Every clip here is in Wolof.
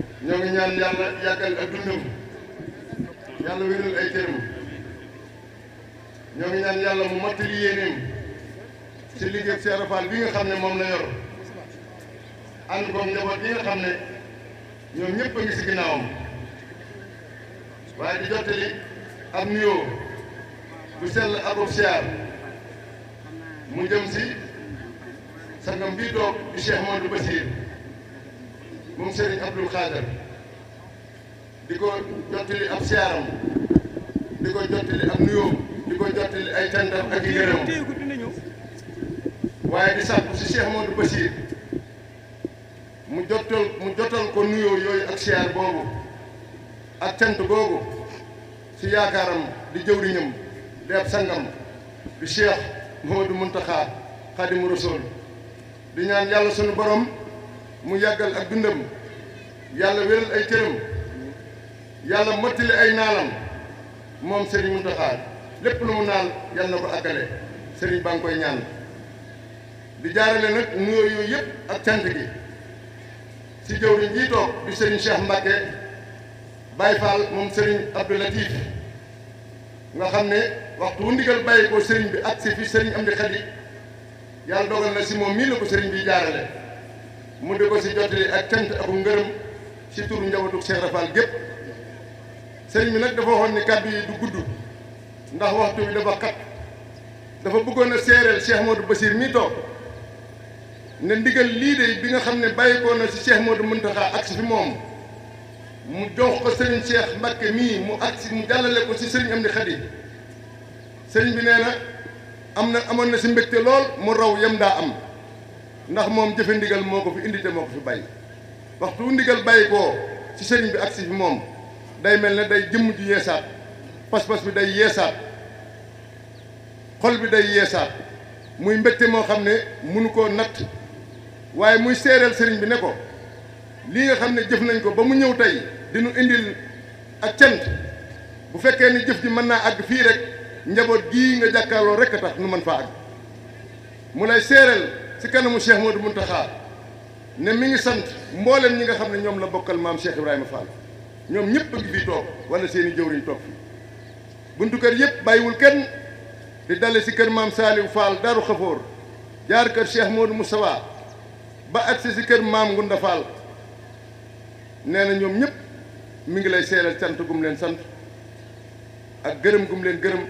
ñoo ngi ñaan yàlla yàggal ak dundam yàlla wéral ay cëram ñoo ngi ñaan yàlla mu mottali yéeneem ci liggéey Cheikh Ibra Fall bi nga xam ne moom la yor ànd koog njaboot yi nga xam ne ñoom ñëpp a ngi si ginnaawam waaye di jottali ab nuyoo bu sell akub siyaar mu jëm si sangam bii toog di Cheikh Modou Bassir moom Serigne Abdoul Khader di ko jottali ab siyaaram di ko jottali ab nuyoo di ko jottali ay cantam ak i ngërëm waaye di sàkku si Cheikh Modou Bassir mu jotal ko nuyoo yooyu ak siyaar boobu ak cant googu si yaakaaram di jëwriñam di ab sangam di Cheikh Mouhamadou Mountakha Khadimu Rasul di ñaan yàlla sunu borom mu yàggal ak dundam yàlla wéral ay cëram yàlla mottali ay naalam moom Serigne Mountakha lépp lu mu naal yàlla na ko àggale Serigne baa ngi koy ñaan di jaarale nag nuyoo yooyu yëpp ak cant gi si jëwriñ jii toog di Serigne Cheikh Mbacke Baye Fall moom Serigne Abdou Latif nga xam ne waxtu wu ndigal bàyyi ko Serigne bi ak si fi Serigne Amdi Khady yàlla dogal na si moom mii la ko Serigne bi jaarale mu di ko si jottali ak cant ak ngërëm si turu njabootu Cheikh Ibra Fall gépp Serigne bi nag dafa waxoon ni kàddu yi du gudd ndax waxtu bi dafa xat dafa bëggoon a seereel Cheikh Modou Bassir mii toog ne ndigal lii de bi nga xam ne bàyyi ko na si Cheikh Modou Mountakha ak si fi moom mu jox ko Serigne Cheikh Mbacke mii mu agsi mu jàllale ko si Serigne Amdi Khady Serigne bi nee na amoon na si mbégte lool mu raw yem daa am ndax moom jëfe ndigal moo ko fi indi te moo ko fi bàyyi waxtu ndigal bàyyi koo si Serigne bi agsi fi moom day mel ne day jëmm ji yeesaat pas-pas bi day yeesaat xol bi day yeesaat muy mbégte moo xam ne mënu koo natt waaye muy seereel Serigne bi ne ko lii nga xam ne jëf nañ ko ba mu ñëw tey dinu indil ak cant bu fekkee ni jëf ji mën naa àgg fii rek njaboot gii nga jàkkaarloo rek a tax nu mën faa àgg mu lay seereel si kanamu Cheikh Modou Mountakha ne mi ngi sant mboolem ñi nga xam ne ñoom la bokkal maam Cheikh Ibrahima Fall ñoom ñëpp a ngi fii toog wala seen i jëwriñ toog fii buntu kër yëpp bàyyiwul kenn di dale si kër maam Saliou Fall Daaru Xafoor jaar kër Cheikh Modou Moustapha ba agsi si kër maam Ngunda Fall nee na ñoom ñëpp mi ngi lay seeral sant gum leen sant ak gërëm gum leen gërëm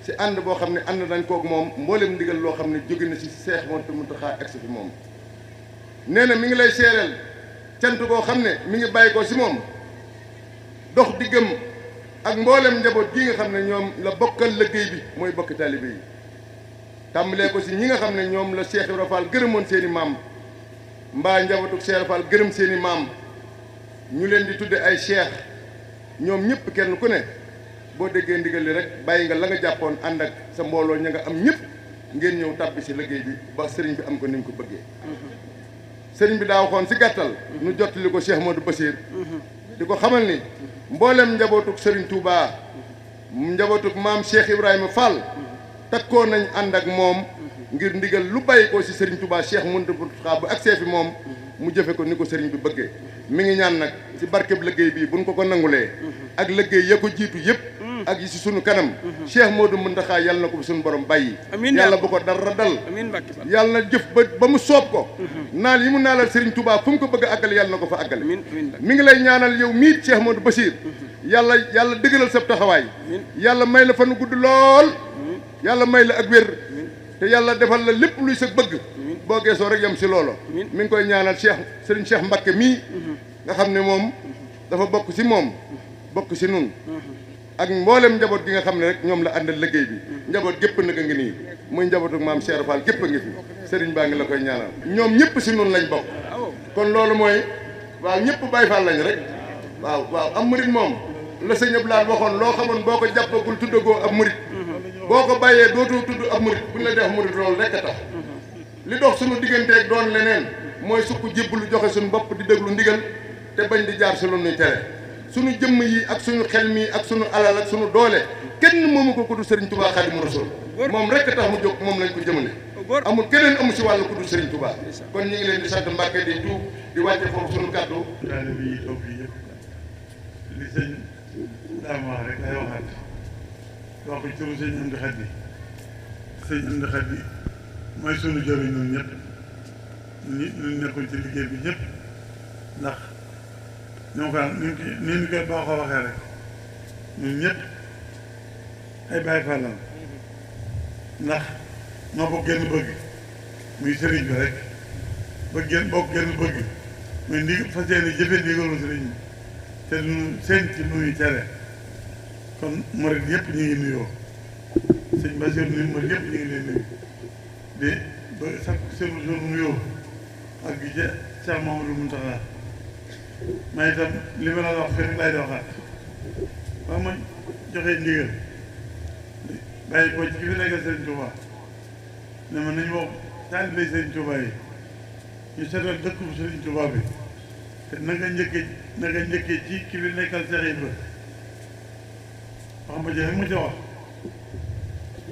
si ànd boo xam ne ànd nañ koog moom mboolem ndigal loo xam ne jóge na si Cheikh Modou Mountakha agsi fi moom nee na mi ngi lay seeral cant goo xam ne mi ngi bàyyi ko si moom dox diggam ak mboolem njaboot gi nga xam ne ñoom la bokkal liggéey bi mooy bokki taalibe yi tàmbalee ko si ñi nga xam ne ñoom la Cheikh Ibra Fall gërëmoon seen i maam mbaa njabootu Cheikh Ibra Fall gërëm seen i maam ñu leen di tudde ay cheikh ñoom ñëpp kenn ku ne boo déggee ndigal li rek bàyyi nga la nga jàppoon ànd ak sa mbooloo ña nga am ñëpp ngeen ñëw tàbbi si liggéey bi ba sëriñ bi am ko ni ñu ko bëggee sëriñ bi daa waxoon si gàttal nu jottali ko Cheikh Modou Bassir di ko xamal ni mboolem njabootuk Serigne Touba njabootuk maam Cheikh Ibrahima Fall takkoo nañ ànd ak moom ngir ndigal lu bàyyi ko si Serigne Touba Cheikh Mountakha bu agsee fi moom mu jëfe ko ni ko Serigne bi bëggee mi ngi ñaan nag si barkeb liggéey bii buñ ko nangulee ak liggéey ya ko jiitu yëpp ak yi si sunu kanam Cheikh Modou Mountakha yàlla na ko fi suñu borom bàyyi yàlla bu ko dara dal yàlla na jëf ba mu soob ko naal yi mu naalal Serigne Touba fu mu ko bëgg a àggale yàlla na ko fa àggale mi ngi lay ñaanal yow miit Cheikh Modou Bassir yàlla dëggalal sa taxawaay yàlla may la fanu gudd lool yàlla may la ak wér te yàlla defal la lépp luy sa bëgg boo geesoo rek yem si loolo mi ngi koy ñaanal Serigne Cheikh Mbacke mii nga xam ne moom dafa bokk si moom bokk si nun ak mboolem njaboot gi nga xam ne rek ñoom la àndal liggéey bi njaboot gépp nag a ngi nii muy njabootu maam Cheikh Fall gépp a ngi fi Serigne baa ngi la koy ñaanal ñoom ñëpp si nun lañ bokk kon loolu mooy waaw ñëpp Baye Fall lañ rek waaw am murit moom la sëñ Abdoulaye waxoon loo xamoon boo ko jàppagul tuddagoo ab murit boo ko bàyyee dootoo tudd ab murit buñ la def murit loolu rek a tax li dox suñu digganteeg doon leneen mooy sukk jébbalu joxe suñu bopp di déglu ndigal te bañ di jaar si lu nuy tere suñu jëmm yi ak suñu xel mi ak suñu alal ak suñu doole kenn moomu ko ku du Serigne Touba Khadimu Rasul moom rek tax mu jóg moom lañ ko jëmale amul keneen amu si wàllu ku dul Serigne Touba kon ñu ngi leen di sant Mbàkke di tuub di wàcce foofu sunu kàddu. taalibe yi toog fii yëpp li sëñ daam wax rek lay waxaat wax ko ci turu sëñ Amdi Xadi sëñ Amdi Xadi mooy sunu jëriñ ñun ñëpp ñu nekkoon ci liggéey bi ñëpp ndax ñoo ko ni ñu koy baaxoo waxee rek ñun ñëpp ay Baay Faal lañ ndax noo bokk genn bëgg muy sëriñ bi rek bokk genn bëgg muy fas yéene jëfe ndigalu sëriñ bi te duñu seen ci nuyu tere kon murid yëpp ñu ngi nuyoo sëñ Basiru ni murid yëpp ñu ngi leen nuyu di ba sax seen nuyoo ak gi ca Cheikh Mamadou Mountakha ma itam li ma la wax fii rek laay di waxaat ba ma joxee ndigal bàyyi ko ci ki fi nekkal Sëriñ Touba ne ma nañu wax taalibe Sëriñ Touba yi ñu seetal dëkk bu Sëriñ Touba bi te na nga njëkkee ci ki fi nekkal Cheikh Ibra wax ma jëf rek mu ca wax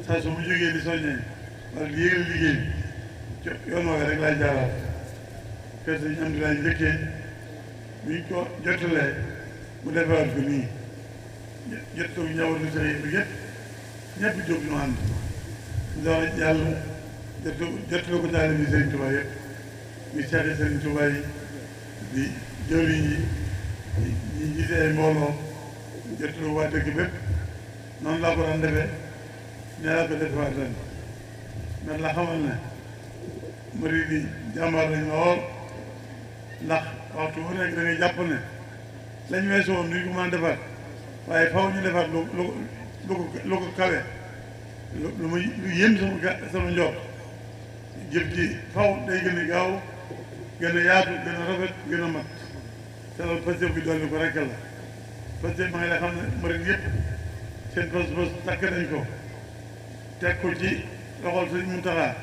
saa su mu jógee di soññee wala di yégal liggéey bi yoon woowee rek laay jaaraat kër Sëriñ am di laay njëkkee bu ñu ko jotalee mu defewaat ko nii jot ko njabootu Cheikh Ibra yëpp ñëpp jóg ñu ànd door yàlla jottale ko taalibe Sëriñ Tuubaa yëpp ñu seeti Sëriñ Tuubaa yi di jëwriñ yi ñi jiite ay mbooloo jottale waa dëkk bépp noonu laa ko daan defee ne laa ko defewaat ren man la xamal ne murid yi jàmbaar lañ lool ndax waxtu bu nekk da ngay jàpp ne lañ weesu woon duñ ko mën a defaat waaye faw ñu defaat lu ko kawe lu ma lu yéem sama njoot jëf ji faw day gën a gaaw gën a yaatu gën a rafet gën a mat te loolu Pastef bi dolli ko rekk la Pastef ma ngi lay xam ne murid yëpp seen pas-pas takk nañ ko teg ko ci loxol Sëriñ Muntaxa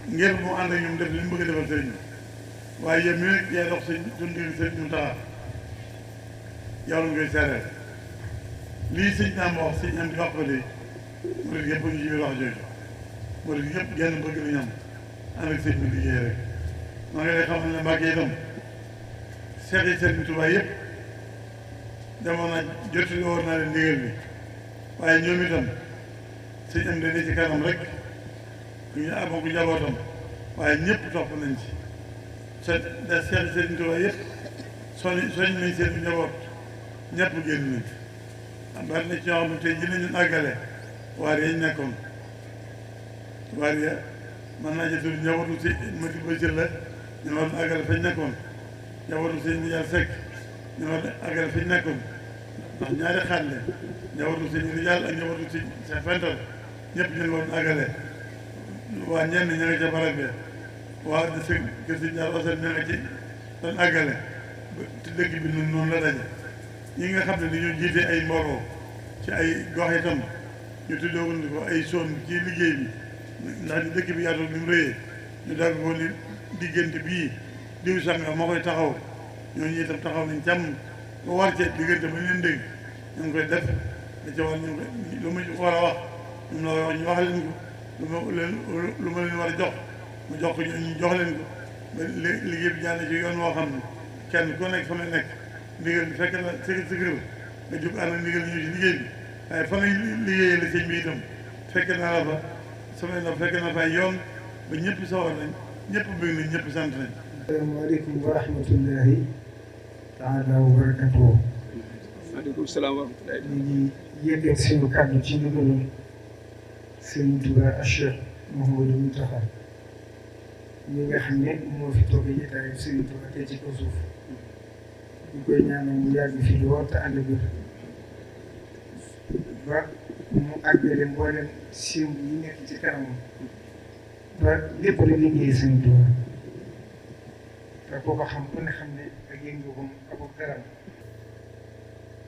ngir mu ànd ak ñoom def li mu bëgg a defal sëriñ bi waaye yéen mi nag yaay dox suñ digg Sëriñ Muntaxa yow la koy seereel lii sëñ naam wax sëñ am di wax ko de murid yëpp a ngi ci biir wax jooju murid yëpp genn bëgg nañu am ànd ak sëñ bi liggéey rek maa ngi lay xamal ne Mbàkke itam seex yi Sëriñ Tuubaa yëpp demoon na jottali woon naa leen ndigal bi waaye ñoom itam sëñ am de ci kanam rek ñu amoon ko njabootam waaye ñëpp topp nañ ci seex yi Sëriñ Tuubaa yëpp soñ nañ seen njaboot ñëpp génn nañ bari na ci ñoo xam ne tey ji nañu àggale waar yañ nekkoon waar ya mën naa jëtul njabootu si Mati Bachir la ñu war a àggale fañ nekkoon njabootu sëñ Rijal Seck ñu war a àggale fañ nekkoon ndax ñaari xaaj la njabootu sëñ Rijal ak njabootu si sa fental ñëpp ñu ngi woon àggale waa ñenn ña nga ca barab ya waa de sëñ kër si ñaar osen ña nga ci doon àggale te dëkk bi noonu la daje ñi nga xam ne dañoo jiite ay mbooloo ci ay gox itam ñu tuddee woon ko ay zone ci liggéey bi ndax ni dëkk bi yaatu ni mu rëyee ñu dagg ko ni diggante bii diw sànga moo koy taxaw ñooñu itam taxaw nañ càmm ba war ca diggante ba ñu leen dégg ñu ngi koy def da ca war ñu lu ma war a wax ñun la wax ñu wax leen ko lu ma leen war a jox mu jox ko ñu jox leen ko ba liggéey bi jaar na ci yoon woo xam ne kenn ku nekk fa nga nekk ndigal bi fekk na sëgër nga jóg ànd ak ndigal ñëw ci liggéey bi waaye fa ngay liggéeyee la sëñ bi itam fekk naa la fa samay la fekk na fay yoon ba ñëpp sawar nañ ñëpp bëgg nañ ñëpp sant nañ. asalaamaaleykum wa rahmatullahi taala wa barakatuh. waaleykum salaam wa rahmatullahi. ñu ngi yëkkati suñu kàddu ci ndigalu Sëriñ Tuubaa Cheikh Mouhamadou Mountakha ñi nga xam ne moo fi toog jotaayu Sëriñ Tuubaa tey ci kaw suuf ñu koy ñaanal mu yàgg fi lool te ànd ak ba mu àggale mboolem siiw yi nekk ci kanamam ba lépp lu liggéey Sëriñ Tuubaa te koo ko xam ku ne xam ne ak yëngu-yëngam ak daram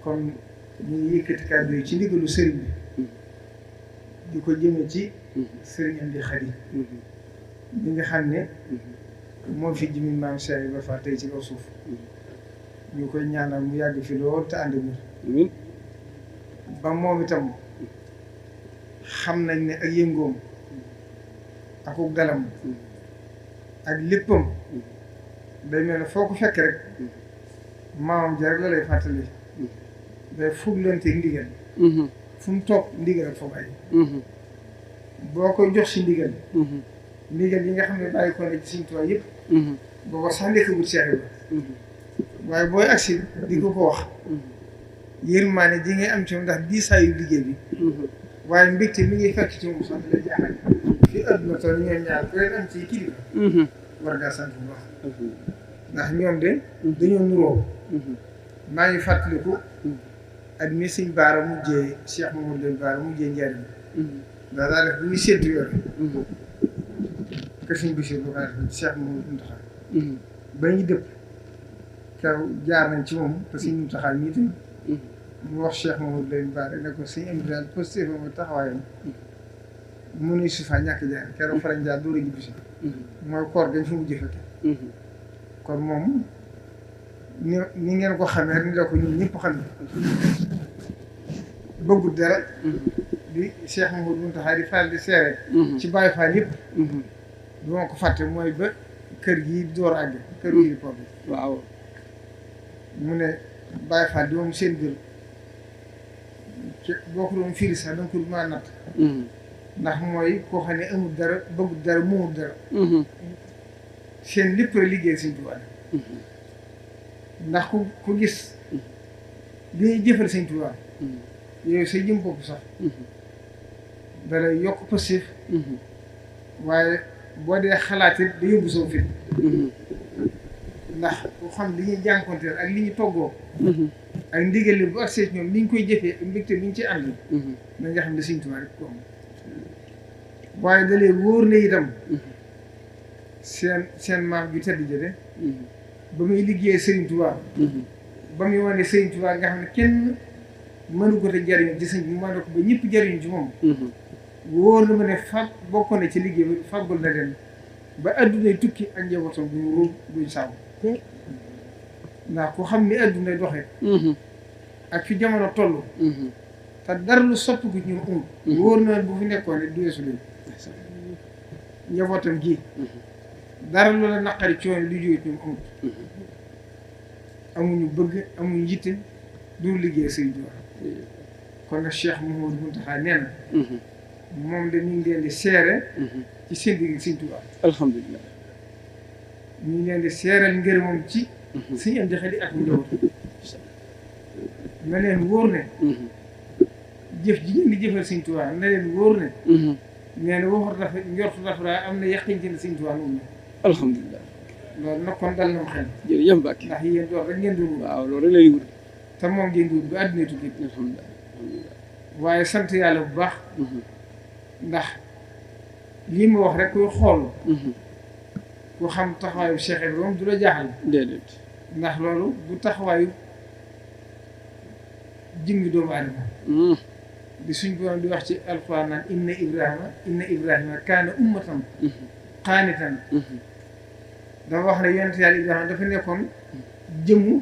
kon ñu ngi yëkkati kàddu yi ci ndigalu sëriñ bi di ko jëme ci sëriñ Amdi Xadi bi nga xam ne moo fi jëmi maam Cheikh Ibra Fall tey ci kaw suuf ñu koy ñaanal mu yàgg fi lool te ànd ak ba moom itam xam nañ ne ak yëngoom akuk dalam ak léppam day mel ne foo ko fekk rek maamam ja rek la lay fàttali day fuglante ndigal fu mu toog ndigal ak fa bàyyi boo koy jox si ndigal ndigal yi nga xam ne bàyyi ko ne ci Sëriñ Tuubaa yëpp booba sax nekkagul Seex Ibra waaye booy agsi di ko wax yërmaane ji ngay am ci moom ndax diisaayu liggéey bi waaye mbégte mi ngi fekk ci moom sax la jaaxal fi àdduna toll ñoom ñaar ku leen am ci kilifa war ngaa sant bu baax ndax ñoom de dañoo nuroo maa ngi fàttaliku ak ni Sëñ Baara mujjee Cheikh Mamadou Lamine Baara mujjee njariñ ndax daa def bu muy séntu yoon kër Sëñ Bachir bu kaa def Cheikh Mamadou Mountakha ba ñu dëpp kaw jaar nañ ci moom te Sëñ Mountakha ñii tamit mu wax Cheikh Mamadou Lamine Baara ne ko Sëñ am daal posté fa ma taxawaayam mu nuy suufaa ñàkk jaar keroog farañ jaar door a jibbi si mooy koor gañ fa mujj fekke kon moom ni ngeen ko xamee ni la ko ñun ñëpp xam bëggut dara di Cheikh Mamadou Mountakha di faral di seere ci Baye Fall yëpp du ma ko fàtte mooy ba kër gi door àgg kër gi port bi waaw mu ne Baye Fall di moom seen biir boo ko doon firi sax danga ko mën a natt ndax mooy koo xam ne amul dara bëggut dara moomul dara seen lépp la liggéey Sëriñ Tuubaa ndax ku gis li ñuy jëfal Sëriñ Tuubaa yooyu sa jëm bopp sax dala yokk passif waaye boo dee xalaat it da yóbbu soo fit ndax ku xam li ñuy jànkonteel ak li ñu toggoo ak ndigal li bu agsee ñoom ni ñu koy jëfee ak mbégte bi ñu ci ànd da nga xam ne Sëriñ Tuubaa rek ko am waaye da leen wóor na itam seen maam ju tedd jële ba muy liggéeyee Sëriñ Tuubaa ba muy wane Sëriñ Tuubaa nga xam ne kenn mënu ko te jariñu ci sëñ bi mu wane ko ba ñëpp jariñu ci moom wóor na ma ne bokk na ci liggéey bi fàggul na leen ba addunay tukki ak njabootam bu mu ruub buñ sàmm ndax ku xam ni addunay doxee ak fi jamono toll te dara lu soppi ko ci ñoom amul wóor na bu fi nekkoon ne du weesu leen njabootam gi dara lu la naqari coono lu jóge ci ñoom amul amuñu bëgg amuñu yitte du liggéey Sëriñ Tuubaa kon nag Cheikh Mouhamadou Mountakha nee na moom de ñu ngi leen di seere ci seen digg Sëriñ Tuubaa alhamdulilah ñu ngi leen di seeral ngir moom ci suñu am di xel ak njaboot na leen wóor ne jëf ji ngeen di jëfal Sëriñ Tuubaa na leen wóor ne nee na waxut dafa njortu dafa am na yaqin ci ne Sëriñ Tuubaa moom la alhamdulilah loolu nag kon dal na ma xel jërëjëf Mbacke ndax yéen doon rek ngeen doon waaw loolu rek lay wut te moom ngeen doon ba àdduna tukki alhamdulilah waaye sant yàlla bu baax ndax lii ma wax rek kuy xool ku xam taxawaayu Cheikh Ibrahima du la jaaxal déedéet ndax loolu bu taxawaayu jëmmi doomu aadama di suñ borom di wax ci alxuraan naan inna Ibrahima kaana ummatan qaanitan dafa wax ne yonent yàlla Ibrahima dafa nekkoon jëmm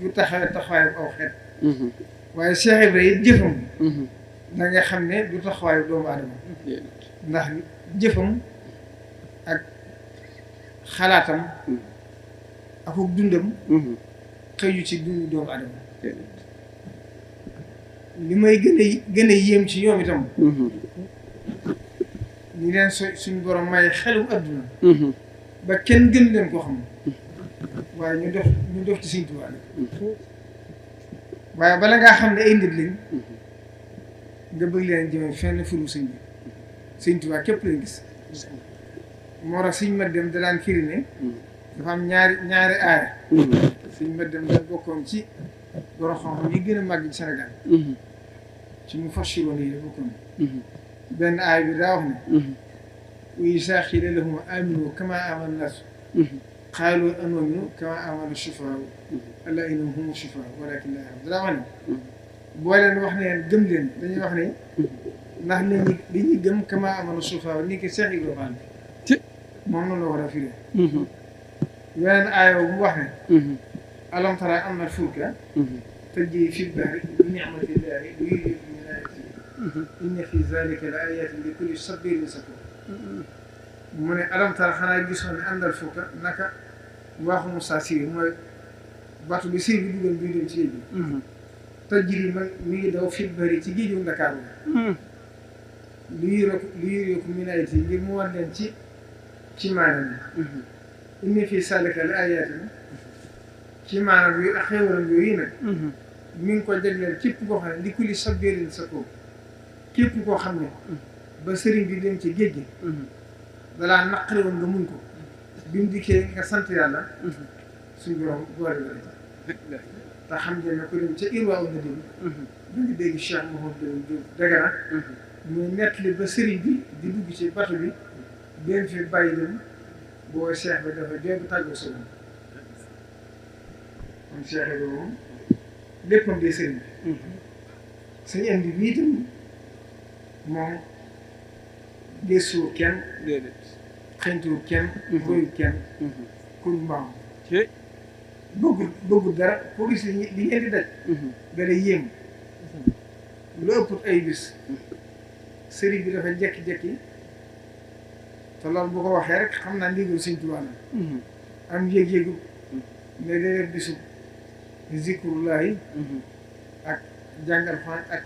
ju taxawaayu aw xeet waaye Cheikh Ibrahima it jëfam da nga xam ne du taxawaayu doomu aadama ndax jëfam ak xalaatam ak dundam xëyu ci dundu doomu aadama li may gën a yéem ci ñoom itam ñu leen suñ borom may xelum adduna ba kenn gën leen ko xam waaye ñu def ci Sëriñ Tuubaa waaye bala ngaa xam ne ay nit lañ nga bëgg leen jëme fenn furu sëñ bi Sëriñ Tuubaa képp lañ gis moo tax suñ ma dem da daan firi ne dafa am ñaari aaya suñ ma dem da bokkoon ci borom xam-xam yi gën a màgg ci Sénégal ci mu fassiroon yi la bokkoon benn aaya bi daa wax ne wa izaa qiila lahum aaminu kamaa aamana n-naas qaaluu anu'minu kamaa aamana s-sufahaa'u alaa innahum humu s-sufahaa'u walaakin laa ya'lamuun daa wax ne boo leen wax ne gëm leen dañuy wax ne ndax nit ñi dañuy gëm kamaa aamana s-sufahaa'u ni ki Cheikh Ibrahima moom noonu la war a firi weneen aaya bu wax ne alam tara anna al-fulka tajrii fil bahri bi ni'mati llaahi liyuriyakum min aayaatihi inna fii zaalika la aayaatin li kulli sabaarin shakuur mu ne alam tara xanaa gisoon ne àndal fukka naka waaxu Moussa Siri mooy bato bi sëriñ bi dugal bii dem ci géej gi toj jiri man mi ngi daw fit bëri ci géeju Ndakaaru lu yëreeku minayit yi ngir mu war leen ci maanaam yi inni fii saalika la ayaatin ci maanaam yooyu ak xéewalam yooyu nag mi ngi ko jagleel képp koo xam ne li kulli sabbirin sa ko képp koo xam ne ba sëriñ bi dem ci géej gi dalaa naqare woon nga muñ ko bi mu dikkee nga sant yàlla suñu borom boole la te xam ngeen ne ko dem ca Irwaa na dem da nga dégg Cheikh Mouhamadou Diop Dagana muy nettali ba sëriñ bi di dugg ci bato bi benn fi bàyyi dem boo Cheikh bi dafa jooy bu tàggoo sa moom kon Cheikh bi moom léppam de sëriñ bi suñu indi bii itam moom desuur kenn xëyntuwul kenn royul kenn ku mbaam bëggul dara pour gis li ngeen di daj da lay yéem lu ëpp ay bis sëriñ bi dafa jekki-jekki te loolu bu ko waxee rek xam naa ndigal Sëriñ Tuubaa la am yéeg-yéegu ne day def bisu zikrullahi ak jàngal fan ak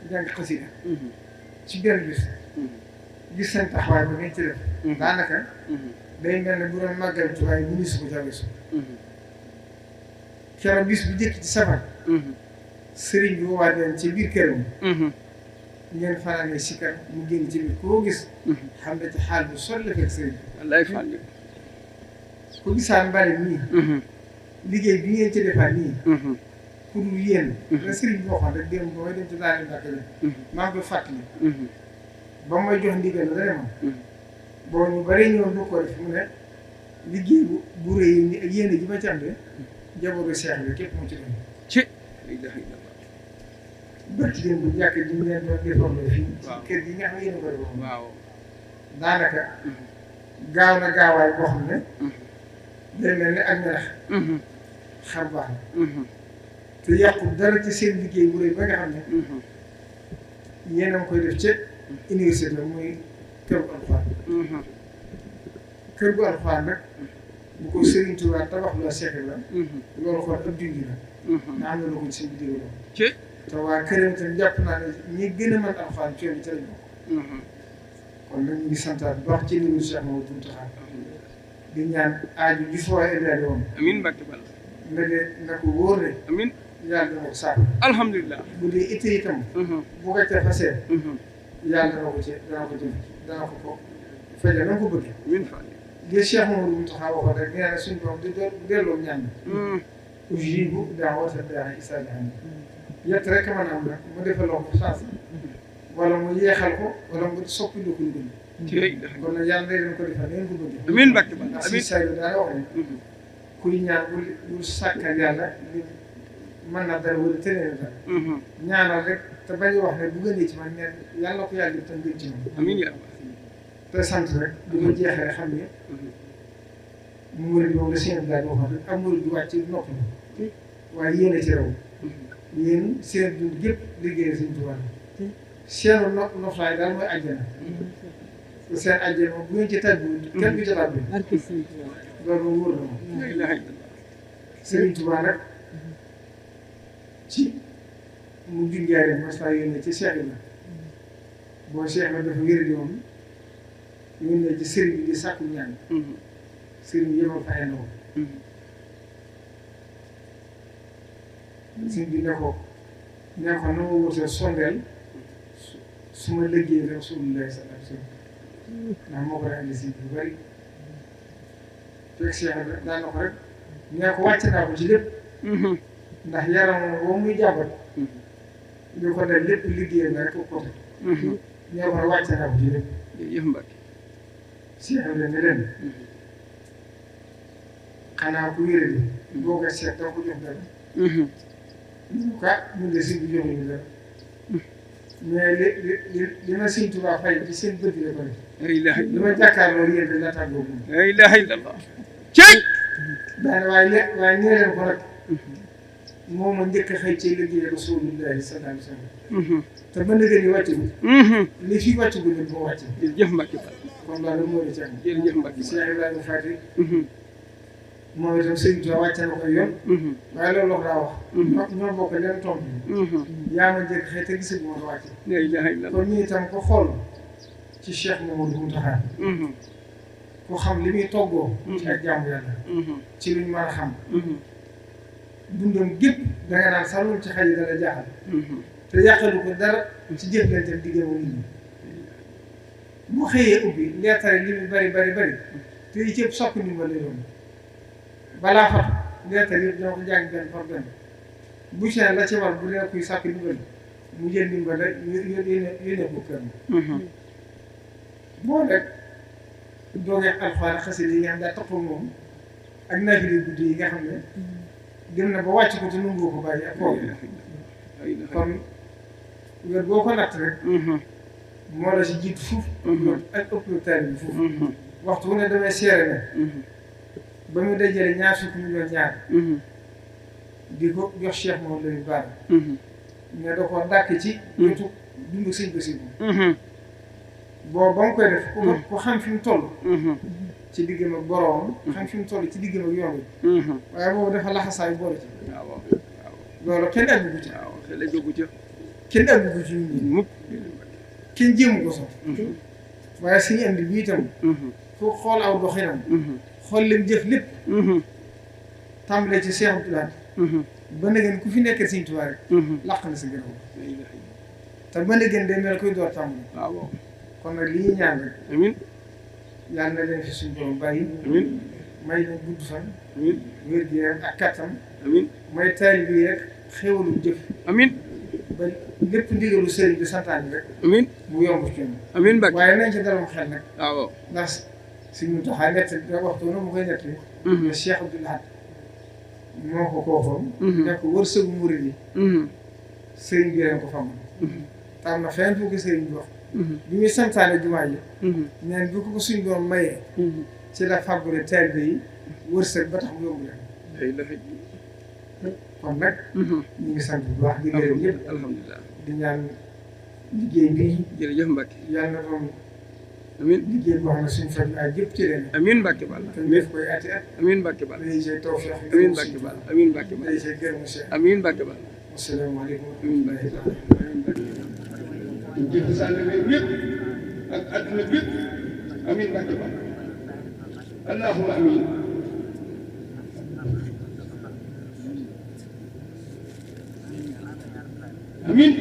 jàng xasida ci benn bis gis seen taxawaay ba ngeen ci def daanaka day mel ne bu doon màggal Tuubaa yi bu ñu su ko jaweesu keroog bis bi jëkk ci safar sëriñ bi woowaat leen ci biir këram ngeen fanaanee sikkar mu génn ci biir koo gis xam ne ci xaal bu sol la fekk sëriñ bi wallaay Fall ku gisaan mbale nii liggéey bi ngeen ci defaat nii pour lu yéen la sëriñ bi waxoon rek démb ba may dem ci daal di mbàkk bi maa ngi koy fàttali ba may jox ndigal la dane ma boo ñu bare ñëwoon bu ko def mu ne liggéey bu rëy ni ak yéene ji ma ci am de jabooru Seex bi képp mu ci dem ci bërki démb bu jàkk ji ñu leen doon déformé fii kër gi nga xam ne yéen a koy wax waaw daanaka gaaw na gaawaay boo xam ne day mel ni ak melax xam baax na te yàqu dara ci seen liggéey bu rëy ba nga xam ne yéen a koy def ca université muy kër gu alxuraan kër gu alxuraan nag bu ko Sëriñ Tuubaa tabax la Seex la loolu xool ab junj la nga am na lu ko seen bi déwénoo te waa këram itam jàpp naa ne ñi gën a mën alxuraan coono ca lañ bokk kon nag ñu ngi santaat bu baax ci ndigalu Cheikh Mamadou Mountakha di ñaan aaju ji foo évalué woon amiin Mbacke Balla nga de na ko wóor ne amiin yàlla dana ko saako alhamdulilah bu dee itte itam bu ko ca fasee yàlla dana ko ci dana ko fajal na ko bëgg amiin Fall li Cheikh Mamadou Mountakha waxoon rek nee na suñu borom di delloo ñaan ujiibu daawata daa'i izaa da'aani yett rek mën a am nag mu defaloo ko chance wala mu yeexal ko wala mu soppi lu ko gën kon nag yàlla day leen ko defal ngeen ko bëgg amiin Mbacke Balla ndax si saa yu daal wax ne kuy ñaan bul sàkkal yàlla mën na dara wala tënee dara ñaanal rek te bañ wax ne bu gënee ci man neen yàlla ko yàlla tam gën ci man amiin yaa te sant rek di ko jeexee xam ne murid moom la seen daal waxoon rek am murid bi wàcc nopp na waaye yéen a ci raw yéen seen dund gépp liggéey Sëriñ Tuubaa seenu noflaay daal mooy àjjana te seen àjjana moom bu ngeen ci tàbbi kenn du ci tàbbi loolu moom wóor na moom Sëriñ Tuubaa nag ci mu junjaare mas naa yónnee ci Cheikh la boo Cheikh la dafa wér di moom yónnee ci sëriñ bi di sàkku ñaan sëriñ bi yebal fa ay ndaw sëriñ bi ne ko na ma wutee sondeel su ma liggéey Rasulullah sallallahu alayhi wasallam ndax moo ko daan indi si bu bëri fekk Cheikh bi daan na ko rek nee ko wàcc naa ko ci lépp ndax yaram boo muy jàppat li ko def lépp liggéey na rek ko côté nee ko rek wàcc naa ko ci lépp jërëjëf Mbacke Cheikh bi ne leen xanaa ku wéré di boo ko seet doo ko jox dara ñun de sëñ bi joxuñu dara mais li ma Sëñ Tuubaa fay ci seen bët la ko def. la ilaha li ma jàkkaarloo yéen dañ la tàggoo moom. la ilaha illallah. cey. waaye ñee leen ko rek moom a njëkk a xëy ci liggéey Rasulullahi sallallahu alayhi wa sallam. te ba léegi nii wàcc bi. li fi wàcc bi moo wàcc. jërëjëf Mbacke Balla. kon loolu moo di ci am. jërëjëf Mbacke Cheikh Ibrahima Fati. moom itam sëñ bi wàcce na ko yoon. waaye loolu la ko daa wax. ñoo bokk leen tomb bi. yaa ma njëkk xëy te gisagu ma ko wàcce. la ilaha illallah. kon ñu itam ko xool ci Cheikh Mamadou Mountakha. ku xam li muy toggoo. ci ak jaamu yàlla. ci luñ mën a xam. dundam gépp danga naan sax loolu ci xel yi dana jaaxal. te yàqalu ko dara ci jëflante diggam nit ñi. bu xëyee ubbi leetare li mu bari te yi cëpp soppi ndimbal lay doon balaa fat leetare yëpp dina ko jàng benn par benn bu ci la ci war bu dee kuy sàkk ndimbal mu jël ndimbal rek yónnee ko kër boo rek doogee alxuraan xasida yi nga xam daa toppal moom ak naafile guddi yi nga xam ne dem na ba wàcc ko te nungoo ko bàyyi ak kooku kon wér boo ko natt rek moo la si jiit fuuf ak ëpp taali bi fuuf waxtu wu ne damay seere ne ba mu dajale ñaar fukki million ñaar di ko jox Cheikh moom lañu baara mais da ko dàkk ci wetu dund sëñ ko si boo ba mu koy def ku xam fi mu toll ci diggam ak boroom xam fi mu toll ci diggam ak yoon bi waaye boobu dafa laxasaay boole ci loolu kenn àggu ci kenn àggu ci nit ñi mukk kenn jéemu ko sax waaye suñu andi bi itam fu xool aw doxinam xool leen jëf lépp tàmbalee ci Cheikh Abdoulaye ba na ngeen ku fi nekkee Sëñ Tuubaa rek làq na si gërëm te ba na ngeen day mel koy door tàmbali kon nag li ñuy ñaan rek amiin yàlla na leen fi suñu borom bàyyi amiin may leen gudd fan amiin wér gi ak kattan amiin may taalibe yi rek xéwalu jëf amiin ba lépp ndigalu sëriñ bi santaane rek amiin mu yomb ci ñoom amiin Mbacke waaye nañ ci dalam xel nag waaw ndax suñu taxaa nett waxtu na mu koy nett ne Cheikh Abdoulaye moo ko koofoon nekk wërsëgu murid yi sëriñ bi leen ko famal te am na fenn fu ko sëriñ bi wax bi muy santaane jumaa ji neen bi ko suñ doon mayee ci la fàggule taalibe yi wërsëg ba tax mu yomb leen kon nag ñu ngi sant bu baax di gërëm ñëpp alhamdulilah di ñaan liggéey bi jërëjëf Mbacke yàlla na doon amiin liggéey boo xam ne suñu faj ay jëpp ci leen amiin Mbacke Balla te def koy ati at amiin Mbacke Balla day see tawfeex amiin Mbacke Balla amiin Mbacke Balla day see gërëm monsieur amiin Mbacke Balla asalaamaaleykum amiin Mbacke ñu jënd sànni réew yëpp ak adduna bi yëpp amiin Mbacke Balla allahumma amiin amiin